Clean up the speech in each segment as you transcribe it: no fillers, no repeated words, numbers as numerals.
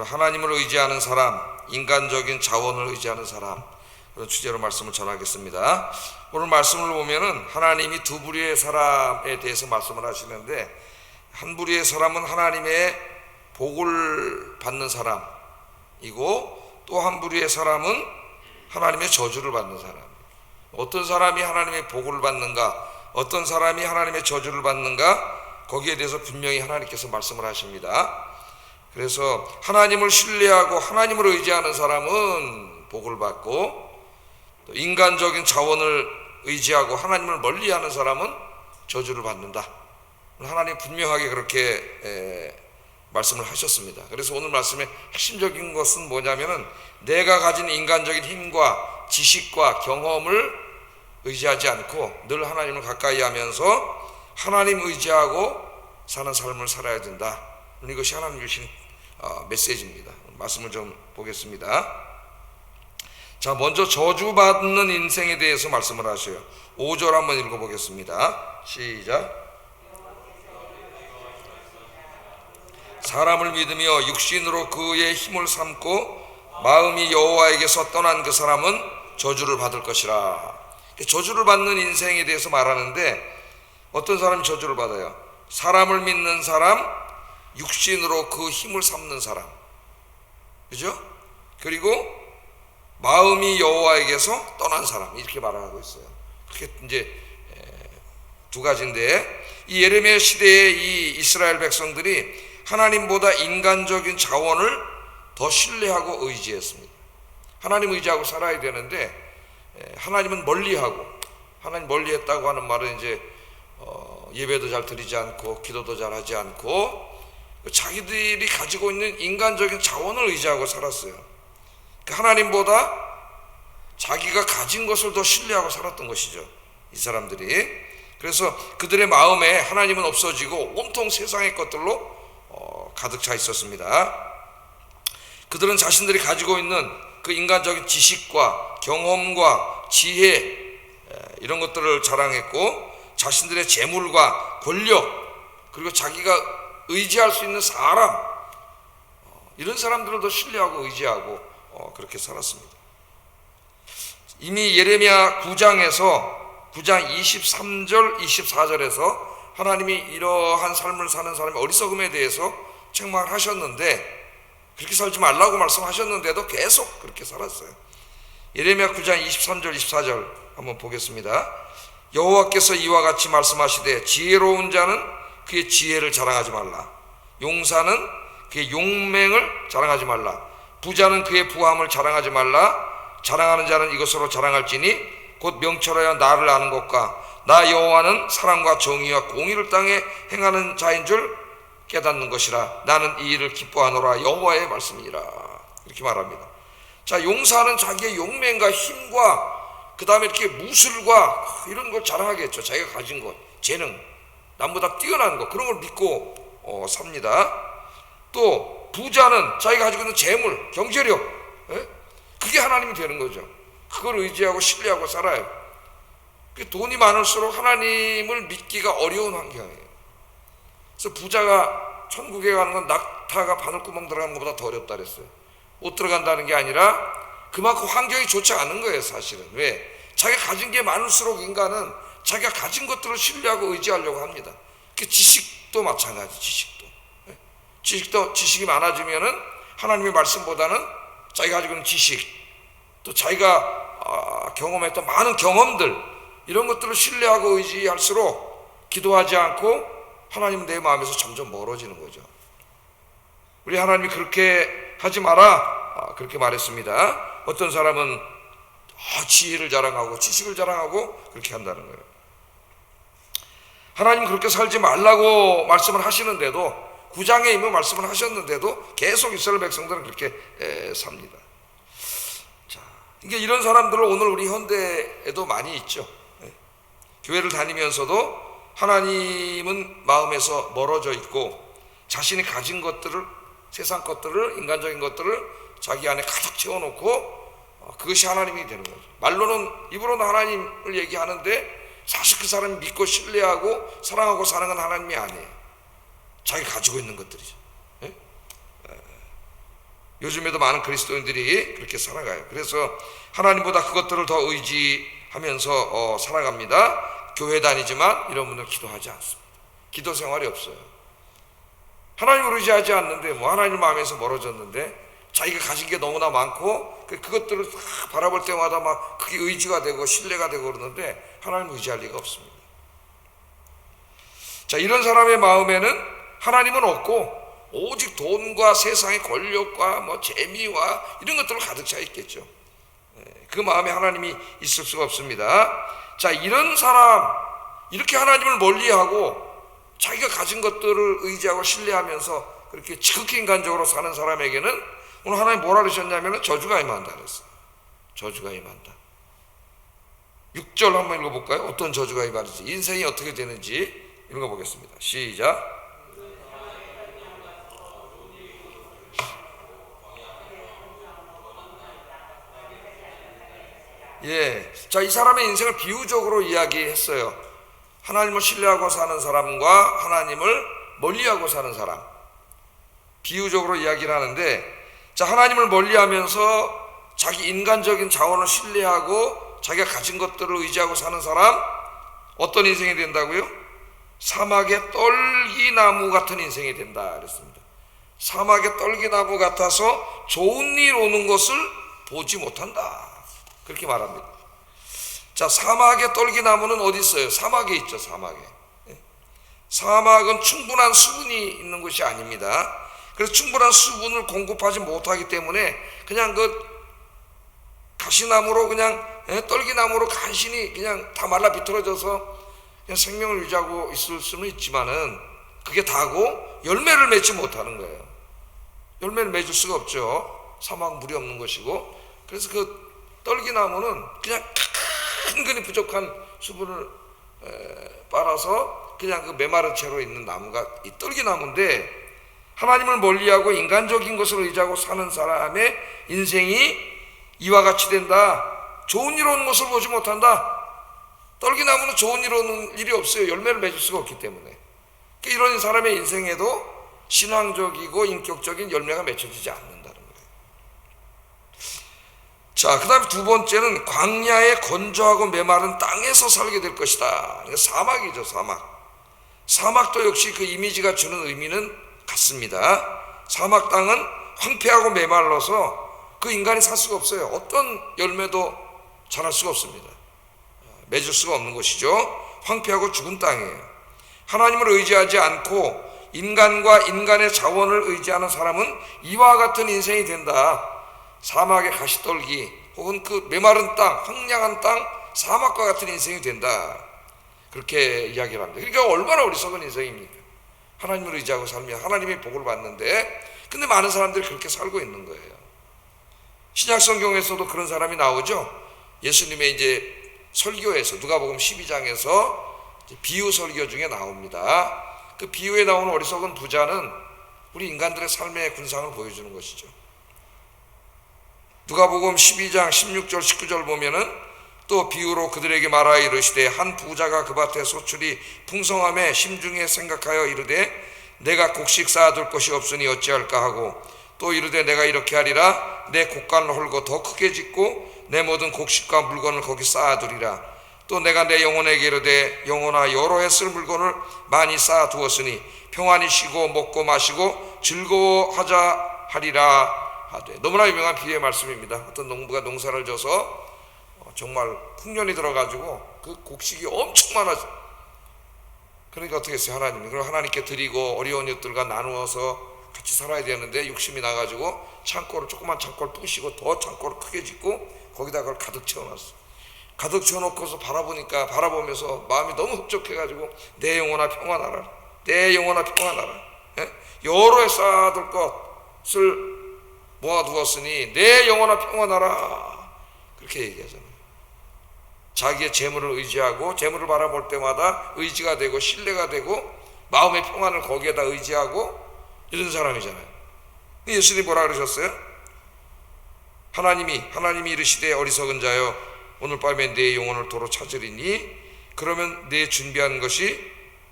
하나님을 의지하는 사람, 인간적인 자원을 의지하는 사람, 그런 주제로 말씀을 전하겠습니다. 오늘 말씀을 보면은 하나님이 두 부류의 사람에 대해서 말씀을 하시는데, 한 부류의 사람은 하나님의 복을 받는 사람이고, 또 한 부류의 사람은 하나님의 저주를 받는 사람. 어떤 사람이 하나님의 복을 받는가, 어떤 사람이 하나님의 저주를 받는가, 거기에 대해서 분명히 하나님께서 말씀을 하십니다. 그래서 하나님을 신뢰하고 하나님을 의지하는 사람은 복을 받고, 또 인간적인 자원을 의지하고 하나님을 멀리하는 사람은 저주를 받는다. 하나님 분명하게 그렇게 말씀을 하셨습니다. 그래서 오늘 말씀의 핵심적인 것은 뭐냐면은, 내가 가진 인간적인 힘과 지식과 경험을 의지하지 않고 늘 하나님을 가까이 하면서 하나님 의지하고 사는 삶을 살아야 된다. 이것이 하나님 주신 메시지입니다. 말씀을 좀 보겠습니다. 자, 먼저 저주받는 인생에 대해서 말씀을 하셔요. 5절 한번 읽어보겠습니다. 시작. 사람을 믿으며 육신으로 그의 힘을 삼고 마음이 여호와에게서 떠난 그 사람은 저주를 받을 것이라. 저주를 받는 인생에 대해서 말하는데, 어떤 사람이 저주를 받아요? 사람을 믿는 사람, 육신으로 그 힘을 삼는 사람, 그죠? 그리고 마음이 여호와에게서 떠난 사람, 이렇게 말하고 있어요. 그게 이제 두 가지인데, 이 예레미야 시대의 이 이스라엘 백성들이 하나님보다 인간적인 자원을 더 신뢰하고 의지했습니다. 하나님 의지하고 살아야 되는데, 하나님은 멀리하고, 하나님 멀리했다고 하는 말은 이제 예배도 잘 드리지 않고 기도도 잘 하지 않고 자기들이 가지고 있는 인간적인 자원을 의지하고 살았어요. 하나님보다 자기가 가진 것을 더 신뢰하고 살았던 것이죠, 이 사람들이. 그래서 그들의 마음에 하나님은 없어지고 온통 세상의 것들로 가득 차 있었습니다. 그들은 자신들이 가지고 있는 그 인간적인 지식과 경험과 지혜, 이런 것들을 자랑했고, 자신들의 재물과 권력, 그리고 자기가 의지할 수 있는 사람, 이런 사람들을 더 신뢰하고 의지하고 그렇게 살았습니다. 이미 예레미야 9장 23절 24절에서 하나님이 이러한 삶을 사는 사람의 어리석음에 대해서 책망을 하셨는데, 그렇게 살지 말라고 말씀하셨는데도 계속 그렇게 살았어요. 예레미야 9장 23절 24절 한번 보겠습니다. 여호와께서 이와 같이 말씀하시되, 지혜로운 자는 그의 지혜를 자랑하지 말라. 용사는 그의 용맹을 자랑하지 말라. 부자는 그의 부함을 자랑하지 말라. 자랑하는 자는 이것으로 자랑할지니 곧 명철하여 나를 아는 것과 나 여호와는 사랑과 정의와 공의를 땅에 행하는 자인 줄 깨닫는 것이라. 나는 이 일을 기뻐하노라. 여호와의 말씀이니라. 이렇게 말합니다. 자, 용사는 자기의 용맹과 힘과 그 다음에 이렇게 무술과 이런 걸 자랑하겠죠. 자기가 가진 것, 재능, 남보다 뛰어난 것, 그런 걸 믿고 삽니다. 또 부자는 자기가 가지고 있는 재물, 경제력, 그게 하나님이 되는 거죠. 그걸 의지하고 신뢰하고 살아요. 돈이 많을수록 하나님을 믿기가 어려운 환경이에요. 그래서 부자가 천국에 가는 건 낙타가 바늘구멍 들어가는 것보다 더 어렵다 그랬어요. 못 들어간다는 게 아니라 그만큼 환경이 좋지 않은 거예요, 사실은. 왜? 자기가 가진 게 많을수록 인간은 자기가 가진 것들을 신뢰하고 의지하려고 합니다. 지식도 마찬가지, 지식이 많아지면은 하나님의 말씀보다는 자기가 가지고 있는 지식, 또 자기가 경험했던 많은 경험들, 이런 것들을 신뢰하고 의지할수록 기도하지 않고 하나님은 내 마음에서 점점 멀어지는 거죠. 우리 하나님이 그렇게 하지 마라, 그렇게 말했습니다. 어떤 사람은 지혜를 자랑하고 지식을 자랑하고 그렇게 한다는 거예요. 하나님 그렇게 살지 말라고 말씀을 하시는데도, 9장에 이미 말씀을 하셨는데도 계속 이스라엘 백성들은 그렇게 삽니다. 자, 이게 이런 사람들은 오늘 우리 현대에도 많이 있죠. 교회를 다니면서도 하나님은 마음에서 멀어져 있고, 자신이 가진 것들을, 세상 것들을, 인간적인 것들을 자기 안에 가득 채워놓고 그것이 하나님이 되는 거죠. 말로는, 입으로는 하나님을 얘기하는데 사실 그 사람이 믿고 신뢰하고 사랑하고 사는 건 하나님이 아니에요. 자기가 가지고 있는 것들이죠. 예? 그게 하나님이 되는 거죠. 우리 하나님이 그렇게 하지 마라, 그렇게 말했습니다. 어떤 사람은 요즘에도 많은 그리스도인들이 그렇게 살아가요. 그래서 하나님보다 그것들을 더 의지하면서 살아갑니다. 교회 다니지만 이런 분들 기도하지 않습니다. 기도 생활이 없어요. 하나님을 의지하지 않는데 하나님 마음에서 멀어졌는데 자기가 가진 게 너무나 많고 그것들을 바라볼 때마다 막 그게 의지가 되고 신뢰가 되고 그러는데 하나님을 의지할 리가 없습니다. 자, 이런 사람의 마음에는 하나님은 없고 오직 돈과 세상의 권력과 재미와 이런 것들로 가득 차 있겠죠. 그 마음에 하나님이 있을 수가 없습니다. 자, 이런 사람, 이렇게 하나님을 멀리하고 자기가 가진 것들을 의지하고 신뢰하면서 그렇게 지극히 인간적으로 사는 사람에게는 오늘 하나님 뭐라 그러셨냐면 저주가 임한다 그랬어요. 저주가 임한다. 6절 한번 읽어볼까요? 어떤 저주가 임하는지, 인생이 어떻게 되는지 읽어보겠습니다. 시작. 자, 이 사람의 인생을 비유적으로 이야기했어요. 하나님을 신뢰하고 사는 사람과 하나님을 멀리하고 사는 사람, 비유적으로 이야기를 하는데, 자, 하나님을 멀리하면서 자기 인간적인 자원을 신뢰하고 자기가 가진 것들을 의지하고 사는 사람, 어떤 인생이 된다고요? 사막의 떨기나무 같은 인생이 된다 그랬습니다. 사막의 떨기나무 같아서 좋은 일 오는 것을 보지 못한다, 그렇게 말합니다. 자, 사막의 떨기나무는 어디 있어요? 사막에 있죠. 사막에. 사막은 충분한 수분이 있는 곳이 아닙니다. 그래서 충분한 수분을 공급하지 못하기 때문에 그냥 가시나무로 그냥 떨기나무로 간신히 그냥 다 말라 비틀어져서 그냥 생명을 유지하고 있을 수는 있지만은 그게 다고 열매를 맺지 못하는 거예요. 열매를 맺을 수가 없죠. 사막 물이 없는 것이고. 그래서 그 떨기나무는 그냥 근근히 부족한 수분을 빨아서 그냥 그 메마른 채로 있는 나무가 이 떨기나무인데, 하나님을 멀리하고 인간적인 것을 의지하고 사는 사람의 인생이 이와 같이 된다. 좋은 일 오는 것을 보지 못한다. 떨기나무는 좋은 일 오는 일이 없어요. 열매를 맺을 수가 없기 때문에. 이런 사람의 인생에도 신앙적이고 인격적인 열매가 맺혀지지 않는다는 거예요. 자, 그 다음에 두 번째는 광야의 건조하고 메마른 땅에서 살게 될 것이다. 사막이죠. 사막도 역시 그 이미지가 주는 의미는 같습니다. 사막 땅은 황폐하고 메말라서 그 인간이 살 수가 없어요. 어떤 열매도 자랄 수가 없습니다. 맺을 수가 없는 것이죠. 황폐하고 죽은 땅이에요. 하나님을 의지하지 않고 인간과 인간의 자원을 의지하는 사람은 이와 같은 인생이 된다. 사막의 가시떨기 혹은 그 메마른 땅, 황량한 땅, 사막과 같은 인생이 된다. 그렇게 이야기를 합니다. 그러니까 얼마나 어리석은 인생입니까? 하나님을 의지하고 살면 하나님의 복을 받는데, 근데 많은 사람들이 그렇게 살고 있는 거예요. 신약 성경에서도 그런 사람이 나오죠. 예수님의 이제 설교에서 누가복음 12장에서 비유 설교 중에 나옵니다. 그 비유에 나오는 어리석은 부자는 우리 인간들의 삶의 군상을 보여주는 것이죠. 누가복음 12장 16절 19절 보면은 또 비유로 그들에게 말하여 이르시되 한 부자가 그 밭에 소출이 풍성함에 심중에 생각하여 이르되 내가 곡식 쌓아둘 것이 없으니 어찌할까 하고, 또 이르되 내가 이렇게 하리라 내 곡간을 헐고 더 크게 짓고 내 모든 곡식과 물건을 거기 쌓아두리라. 또 내가 내 영혼에게 이르되 영혼아 여러 해 쓸 물건을 많이 쌓아두었으니 평안히 쉬고 먹고 마시고 즐거워하자 하리라 하되. 너무나 유명한 비유의 말씀입니다. 어떤 농부가 농사를 져서 정말 풍년이 들어가지고 그 곡식이 엄청 많아져. 그러니까 어떻게 했어요? 하나님이 그걸 하나님께 드리고 어려운 이웃들과 나누어서 같이 살아야 되는데 욕심이 나가지고 창고를, 조그만 창고를 부시고 더 창고를 크게 짓고 거기다 그걸 가득 채워놨어. 가득 채워놓고서 바라보면서 마음이 너무 흡족해가지고 내 영혼아 평안하라, 내 영혼아 평안하라, 여러 해 쌓아둘 것을 모아두었으니 내 영혼아 평안하라, 그렇게 얘기하잖아요. 자기의 재물을 의지하고 재물을 바라볼 때마다 의지가 되고 신뢰가 되고 마음의 평안을 거기에다 의지하고 이런 사람이잖아요. 예수님이 뭐라 그러셨어요? 하나님이 이르시되 어리석은 자여 오늘 밤에 내 영혼을 도로 찾으리니 그러면 내 준비한 것이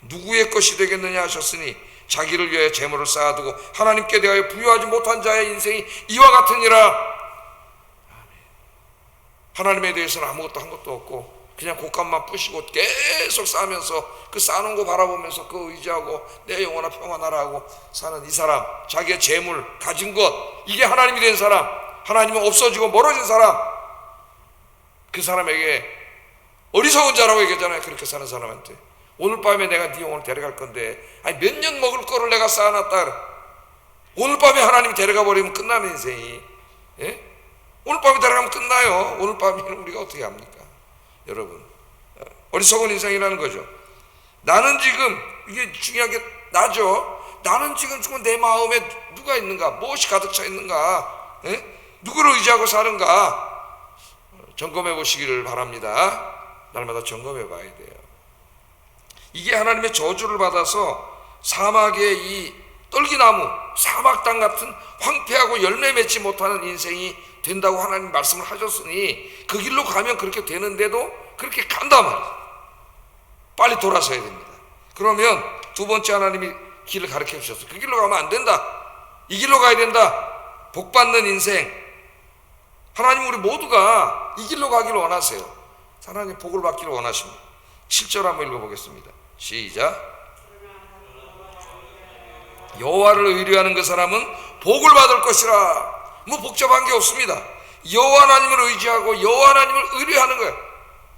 누구의 것이 되겠느냐 하셨으니 자기를 위하여 재물을 쌓아두고 하나님께 대하여 부유하지 못한 자의 인생이 이와 같으니라. 하나님에 대해서는 아무것도 한 것도 없고 그냥 곶감만 뿌시고 계속 쌓으면서 그 쌓아놓은 거 바라보면서 그 의지하고 내 영혼아 평안하라 하고 사는 이 사람, 자기의 재물 가진 것, 이게 하나님이 된 사람, 하나님은 없어지고 멀어진 사람, 그 사람에게 어리석은 자라고 얘기하잖아요. 그렇게 사는 사람한테 오늘 밤에 내가 네 영혼을 데려갈 건데, 아니 몇 년 먹을 거를 내가 쌓아놨다. 오늘 밤에 하나님이 데려가 버리면 끝나는 인생이, 예? 오늘 밤에 데려가면 끝나요. 오늘 밤에는 우리가 어떻게 합니까? 여러분, 어리석은 인생이라는 거죠. 나는 지금, 이게 중요한 게 나죠. 나는 지금 내 마음에 누가 있는가, 무엇이 가득 차 있는가, 예? 누구를 의지하고 사는가 점검해 보시기를 바랍니다. 날마다 점검해 봐야 돼요. 이게 하나님의 저주를 받아서 사막의 이 떨기나무, 사막 땅 같은 황폐하고 열매 맺지 못하는 인생이 된다고 하나님 말씀을 하셨으니 그 길로 가면 그렇게 되는데도 그렇게 간단 말이에요. 빨리 돌아서야 됩니다. 그러면 두 번째 하나님이 길을 가르쳐 주셨어요. 그 길로 가면 안 된다. 이 길로 가야 된다. 복 받는 인생. 하나님 우리 모두가 이 길로 가기를 원하세요. 하나님 복을 받기를 원하십니다. 7절 한번 읽어보겠습니다. 시작. 여호와를 의뢰하는 그 사람은 복을 받을 것이라. 뭐 복잡한 게 없습니다. 여호와 하나님을 의지하고 여호와 하나님을 의뢰하는 거예요.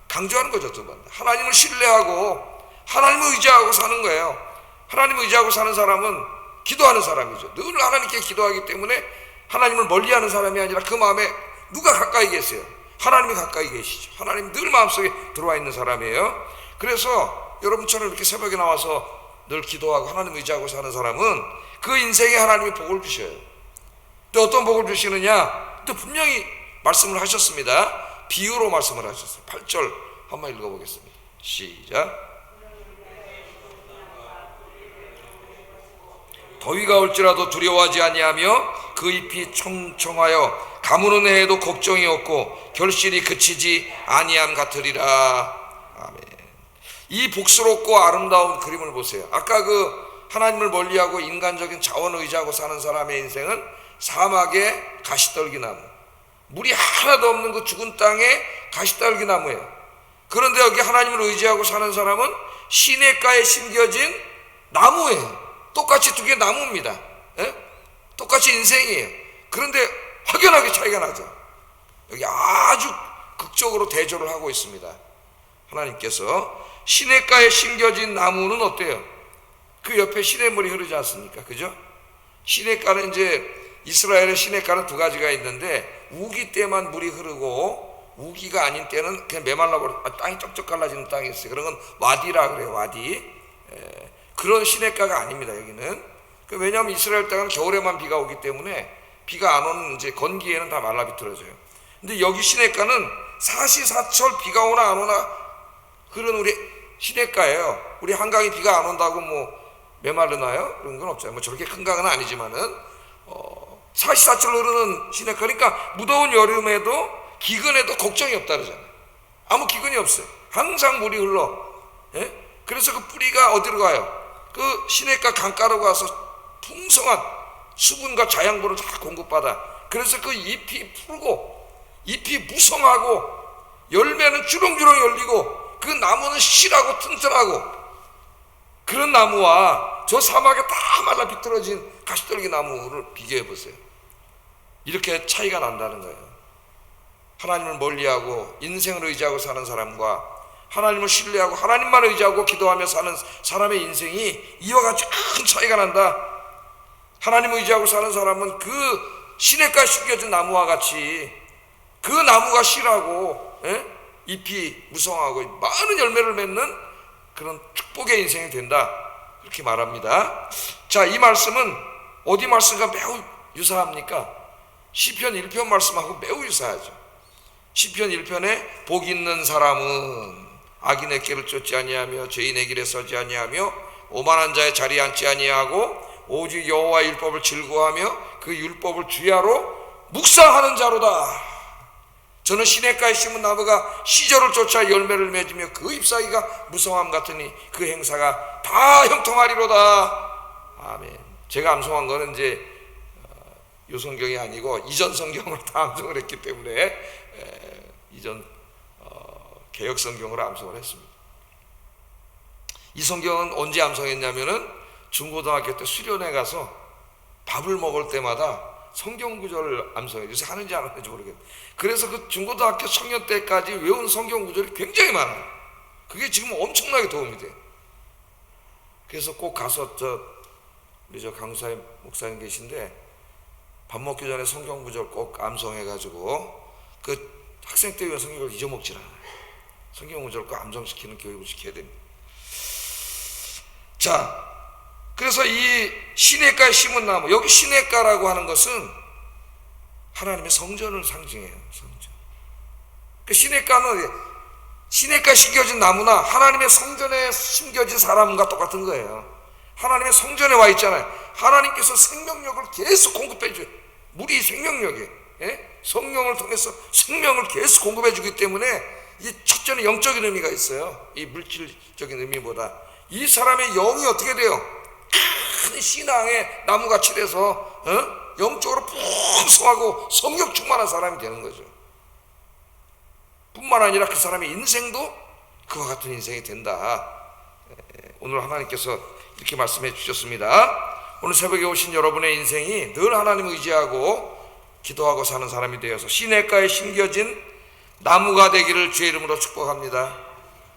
강조하는 거죠. 두 번 하나님을 신뢰하고 하나님을 의지하고 사는 거예요. 하나님을 의지하고 사는 사람은 기도하는 사람이죠. 늘 하나님께 기도하기 때문에 하나님을 멀리하는 사람이 아니라 그 마음에 누가 가까이 계세요? 하나님이 가까이 계시죠. 하나님 늘 마음속에 들어와 있는 사람이에요. 그래서 여러분처럼 이렇게 새벽에 나와서 늘 기도하고 하나님 의지하고 사는 사람은 그 인생에 하나님이 복을 주셔요. 또 어떤 복을 주시느냐? 또 분명히 말씀을 하셨습니다. 비유로 말씀을 하셨어요. 8절 한번 읽어보겠습니다. 시작. 더위가 올지라도 두려워하지 아니하며 그 잎이 청청하여 가무는 해에도 걱정이 없고 결실이 그치지 아니함 같으리라. 아멘. 이 복스럽고 아름다운 그림을 보세요. 아까 그 하나님을 멀리하고 인간적인 자원을 의지하고 사는 사람의 인생은 사막의 가시떨기나무, 물이 하나도 없는 그 죽은 땅의 가시떨기나무예요. 그런데 여기 하나님을 의지하고 사는 사람은 시냇가에 심겨진 나무예요. 똑같이 두 개 나무입니다. 예? 똑같이 인생이에요. 그런데 확연하게 차이가 나죠. 여기 아주 극적으로 대조를 하고 있습니다. 하나님께서 시냇가에 심겨진 나무는 어때요? 그 옆에 시냇물이 흐르지 않습니까? 그죠? 시냇가는 이제 이스라엘의 시냇가는 두 가지가 있는데 우기 때만 물이 흐르고 우기가 아닌 때는 그냥 메말라버려 땅이 쩍쩍 갈라지는 땅이 있어요. 그런 건 와디라 그래요. 와디. 그런 시냇가가 아닙니다. 여기는. 왜냐하면 이스라엘 땅은 겨울에만 비가 오기 때문에 비가 안 오는 이제 건기에는 다 말라 비틀어져요. 근데 여기 시냇가는 사시사철 비가 오나 안 오나 흐르는 우리 시냇가예요. 우리 한강이 비가 안 온다고 뭐 메마르나요? 그런 건 없잖아요. 뭐 저렇게 큰 강은 아니지만은 사시사철 흐르는 시냇가니까 무더운 여름에도 기근에도 걱정이 없다 그러잖아요. 아무 기근이 없어요. 항상 물이 흘러. 예? 그래서 그 뿌리가 어디로 가요? 그 시냇가 강가로 가서 풍성한 수분과 자양분을 다 공급받아. 그래서 그 잎이 푸르고 잎이 무성하고 열매는 주렁주렁 열리고 그 나무는 실하고 튼튼하고, 그런 나무와 저 사막에 다 말라 비틀어진 가시떨기 나무를 비교해 보세요. 이렇게 차이가 난다는 거예요. 하나님을 멀리하고 인생을 의지하고 사는 사람과 하나님을 신뢰하고 하나님만 의지하고 기도하며 사는 사람의 인생이 이와 같이 큰 차이가 난다. 하나님을 의지하고 사는 사람은 그 시냇가에 심겨진 나무와 같이 그 나무가 실하고 잎이 무성하고 많은 열매를 맺는 그런 축복의 인생이 된다, 그렇게 말합니다. 자, 이 말씀은 어디 말씀과 매우 유사합니까? 시편 1편 말씀하고 매우 유사하죠. 시편 1편에 복 있는 사람은 악인의 길을 쫓지 아니하며 죄인의 길에 서지 아니하며 오만한 자의 자리에 앉지 아니하고 오직 여호와의 율법을 즐거워하며 그 율법을 주야로 묵상하는 자로다. 저는 시냇가에 심은 나무가 시절을 쫓아 열매를 맺으며 그 잎사귀가 무성함 같으니 그 행사가 다 형통하리로다. 아멘. 제가 암송한 거는 이제 요 성경이 아니고 이전 성경으로 다 암송을 했기 때문에 이전 개역 성경으로 암송을 했습니다. 이 성경은 언제 암송했냐면은 중고등학교 때 수련회 가서 밥을 먹을 때마다 성경 구절을 암송해. 요새 하는지 안 하는지 모르겠는데, 그래서 그 중고등학교 청년 때까지 외운 성경 구절이 굉장히 많아요. 그게 지금 엄청나게 도움이 돼요. 그래서 꼭 가서 우리 강사님 목사님 계신데 밥 먹기 전에 성경 구절 꼭 암송해가지고 그 학생 때 외운 성경을 잊어먹질 않아요. 성경 구절 꼭 암송시키는 교육을 시켜야 됩니다. 자, 그래서 이 시냇가에 심은 나무, 여기 시냇가라고 하는 것은 하나님의 성전을 상징해요. 성전. 그 시냇가는 시냇가에 심겨진 나무나 하나님의 성전에 심겨진 사람과 똑같은 거예요. 하나님의 성전에 와 있잖아요. 하나님께서 생명력을 계속 공급해 줘요. 물이 생명력이에요. 성령을 통해서 생명을 계속 공급해 주기 때문에 이 첫째는 영적인 의미가 있어요. 이 물질적인 의미보다 이 사람의 영이 어떻게 돼요? 큰 신앙의 나무같이 돼서 영적으로 풍성하고 성령 충만한 사람이 되는 거죠. 뿐만 아니라 그 사람의 인생도 그와 같은 인생이 된다. 오늘 하나님께서 이렇게 말씀해 주셨습니다. 오늘 새벽에 오신 여러분의 인생이 늘 하나님을 의지하고 기도하고 사는 사람이 되어서 시냇가에 심겨진 나무가 되기를 주의 이름으로 축복합니다.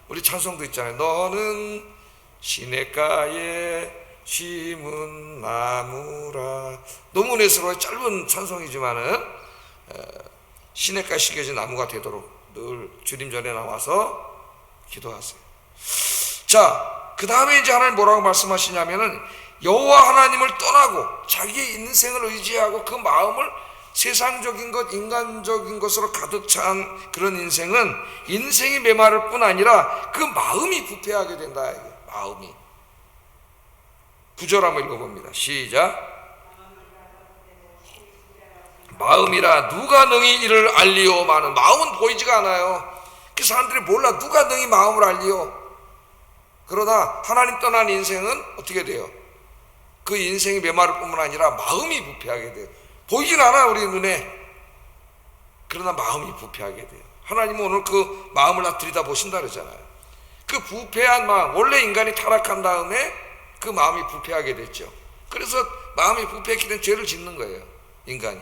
우리 찬송도 있잖아요. 너는 시냇가에 심은 나무라. 너무 은혜스러워. 짧은 찬송이지만은 시냇가에 심겨진 나무가 되도록 늘 주님 전에 나와서 기도하세요. 자, 그 다음에 이제 하나님 뭐라고 말씀하시냐면은 여호와 하나님을 떠나고 자기의 인생을 의지하고 그 마음을 세상적인 것, 인간적인 것으로 가득 찬 그런 인생은 인생이 메마를 뿐 아니라 그 마음이 부패하게 된다. 마음이. 9절 한번 읽어봅니다. 시작. 마음이라 누가 능히 이를 알리오. 마는 마음은 보이지가 않아요. 그 사람들이 몰라. 누가 능히 마음을 알리오. 그러나 하나님 떠난 인생은 어떻게 돼요? 그 인생이 메마를 뿐만 아니라 마음이 부패하게 돼요. 보이진 않아 우리 눈에. 그러나 마음이 부패하게 돼요. 하나님은 오늘 그 마음을 다 들여다보신다 그러잖아요. 그 부패한 마음, 원래 인간이 타락한 다음에 그 마음이 부패하게 됐죠. 그래서 마음이 부패했기 때문에 죄를 짓는 거예요, 인간이.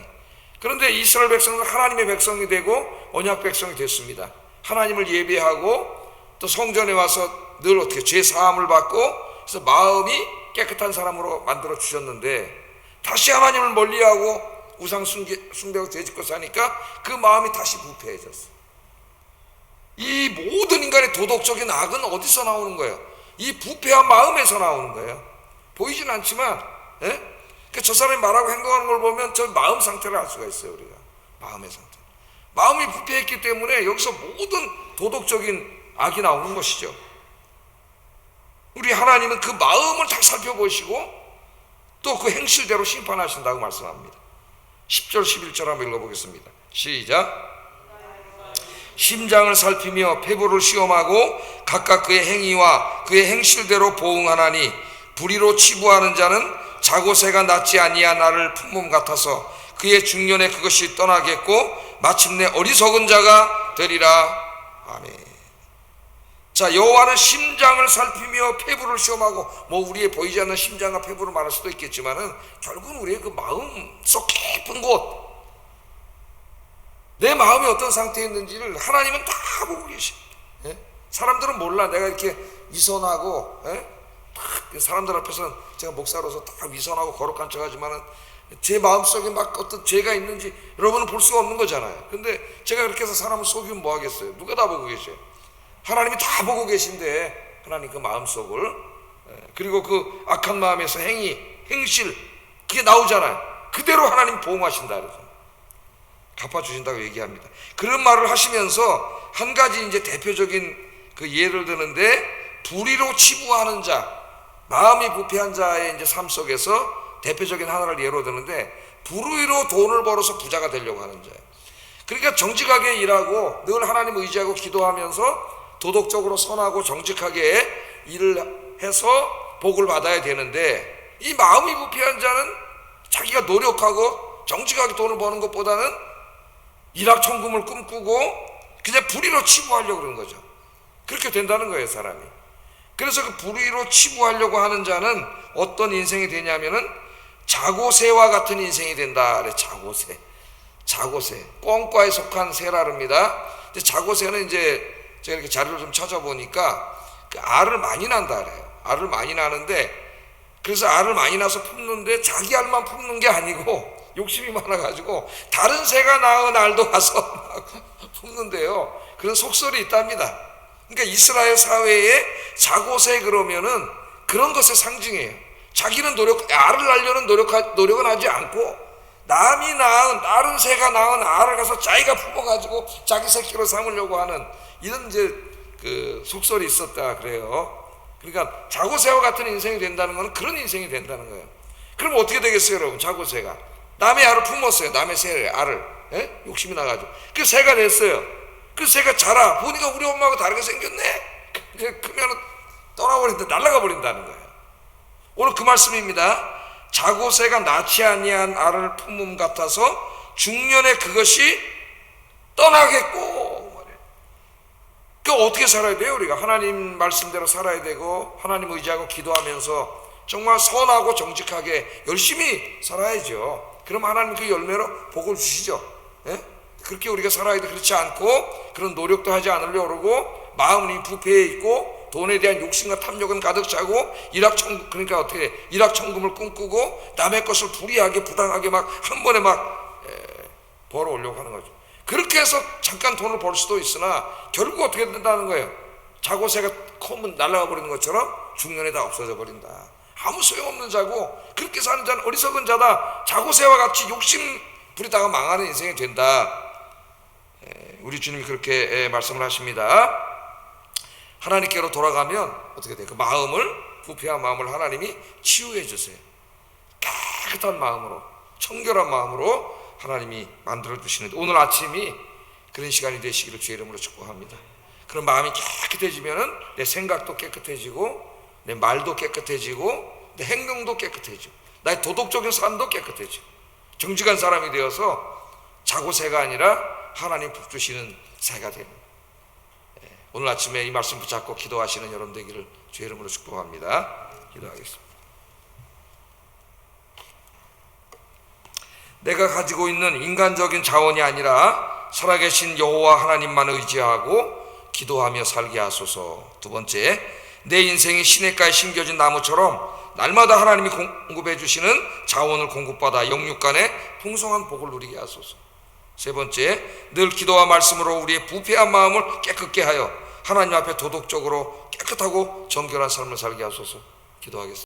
그런데 이스라엘 백성은 하나님의 백성이 되고 언약 백성이 됐습니다. 하나님을 예배하고 또 성전에 와서 늘 어떻게 죄 사함을 받고, 그래서 마음이 깨끗한 사람으로 만들어 주셨는데 다시 하나님을 멀리하고 우상 숭배하고 죄짓고 사니까 그 마음이 다시 부패해졌어. 이 모든 인간의 도덕적인 악은 어디서 나오는 거예요? 이 부패한 마음에서 나오는 거예요. 보이진 않지만 저 사람이 말하고 행동하는 걸 보면 저 마음 상태를 알 수가 있어요. 우리가 마음의 상태. 마음이 부패했기 때문에 여기서 모든 도덕적인 악이 나오는 것이죠. 우리 하나님은 그 마음을 다 살펴보시고 또 그 행실대로 심판하신다고 말씀합니다. 10절 11절 한번 읽어보겠습니다. 시작. 심장을 살피며 폐부를 시험하고 각각 그의 행위와 그의 행실대로 보응하나니 불의로 치부하는 자는 자고새가 낫지 아니한 나를 품몸 같아서 그의 중년에 그것이 떠나겠고 마침내 어리석은 자가 되리라. 아멘. 자, 여호와는 심장을 살피며 폐부를 시험하고, 뭐 우리의 보이지 않는 심장과 폐부를 말할 수도 있겠지만은 결국은 우리의 그 마음 속 깊은 곳, 내 마음이 어떤 상태에 있는지를 하나님은 다 보고 계십니다. 사람들은 몰라. 내가 이렇게 위선하고 사람들 앞에서 제가 목사로서 다 위선하고 거룩한 척하지만은 제 마음속에 막 어떤 죄가 있는지 여러분은 볼 수가 없는 거잖아요. 근데 제가 그렇게 해서 사람을 속이면 뭐 하겠어요? 누가 다 보고 계셔요? 하나님이 다 보고 계신데 하나님 그 마음속을, 그리고 그 악한 마음에서 행실 그게 나오잖아요. 그대로 하나님 보응하신다 그러죠. 갚아주신다고 얘기합니다. 그런 말을 하시면서 한 가지 이제 대표적인 그 예를 드는데, 불의로 치부하는 자, 마음이 부패한 자의 이제 삶 속에서 대표적인 하나를 예로 드는데, 불의로 돈을 벌어서 부자가 되려고 하는 자예요. 그러니까 정직하게 일하고 늘 하나님 의지하고 기도하면서 도덕적으로 선하고 정직하게 일을 해서 복을 받아야 되는데, 이 마음이 부패한 자는 자기가 노력하고 정직하게 돈을 버는 것보다는 일확천금을 꿈꾸고 그냥 불의로 치부하려고 그러는 거죠. 그렇게 된다는 거예요, 사람이. 그래서 그 불의로 치부하려고 하는 자는 어떤 인생이 되냐면은 자고새와 같은 인생이 된다. 그래, 자고새. 꿩과에 속한 새라릅니다. 자고새는 이제 제가 이렇게 자료를 좀 찾아보니까 그 알을 많이 난다 그래요. 알을 많이 나는데, 그래서 알을 많이 나서 품는데 자기 알만 품는 게 아니고 욕심이 많아가지고 다른 새가 낳은 알도 와서 막 품는데요. 그런 속설이 있답니다. 그러니까 이스라엘 사회에 자고새 그러면은 그런 것의 상징이에요. 자기는 알을 낳으려는 노력은 하지 않고 남이 낳은 다른 새가 낳은 알을 가서 자기가 품어가지고 자기 새끼로 삼으려고 하는 이런 이제 그 속설이 있었다 그래요. 그러니까 자고새와 같은 인생이 된다는 것은 그런 인생이 된다는 거예요. 그럼 어떻게 되겠어요, 여러분? 자고새가 남의 알을 품었어요. 남의 새 알을, 욕심이 나가지고 그 새가 됐어요. 그 새가 자라 보니까 우리 엄마하고 다르게 생겼네. 그러면 떠나버린다, 날아가 버린다는 거예요. 오늘 그 말씀입니다. 자고새가 낳지 아니한 알을 품음 같아서 중년에 그것이 떠나겠고. 그 어떻게 살아야 돼요? 우리가 하나님 말씀대로 살아야 되고 하나님 의지하고 기도하면서 정말 선하고 정직하게 열심히 살아야죠. 그럼 하나님 그 열매로 복을 주시죠. 그렇게 우리가 살아야 돼. 그렇지 않고 그런 노력도 하지 않으려고 그러고 마음이 부패해 있고 돈에 대한 욕심과 탐욕은 가득 차고 그러니까 어떻게 일확천금을 꿈꾸고 남의 것을 불이하게 부당하게 막 한 번에 막 벌어오려고 하는 거죠. 그렇게 해서 잠깐 돈을 벌 수도 있으나 결국 어떻게 된다는 거예요? 자고새가 커면 날아가 버리는 것처럼 중년에 다 없어져 버린다. 아무 소용없는 자고 그렇게 사는 자는 어리석은 자다. 자고새와 같이 욕심 부리다가 망하는 인생이 된다. 우리 주님이 그렇게 말씀을 하십니다. 하나님께로 돌아가면 어떻게 돼요? 그 마음을, 부패한 마음을 하나님이 치유해 주세요. 깨끗한 마음으로, 청결한 마음으로 하나님이 만들어 주시는데 오늘 아침이 그런 시간이 되시기를 주의 이름으로 축복합니다. 그런 마음이 깨끗해지면은 내 생각도 깨끗해지고 내 말도 깨끗해지고 내 행동도 깨끗해지고 나의 도덕적인 삶도 깨끗해지고 정직한 사람이 되어서 자고새가 아니라 하나님 복 주시는 새가 됩니다. 오늘 아침에 이 말씀 붙잡고 기도하시는 여러분 되기를 주의 이름으로 축복합니다. 기도하겠습니다. 내가 가지고 있는 인간적인 자원이 아니라 살아계신 여호와 하나님만 의지하고 기도하며 살게 하소서. 두 번째, 내 인생이 시냇가에 심겨진 나무처럼 날마다 하나님이 공급해 주시는 자원을 공급받아 영육간에 풍성한 복을 누리게 하소서. 세 번째, 늘 기도와 말씀으로 우리의 부패한 마음을 깨끗게 하여 하나님 앞에 도덕적으로 깨끗하고 정결한 삶을 살게 하소서. 기도하겠습니다.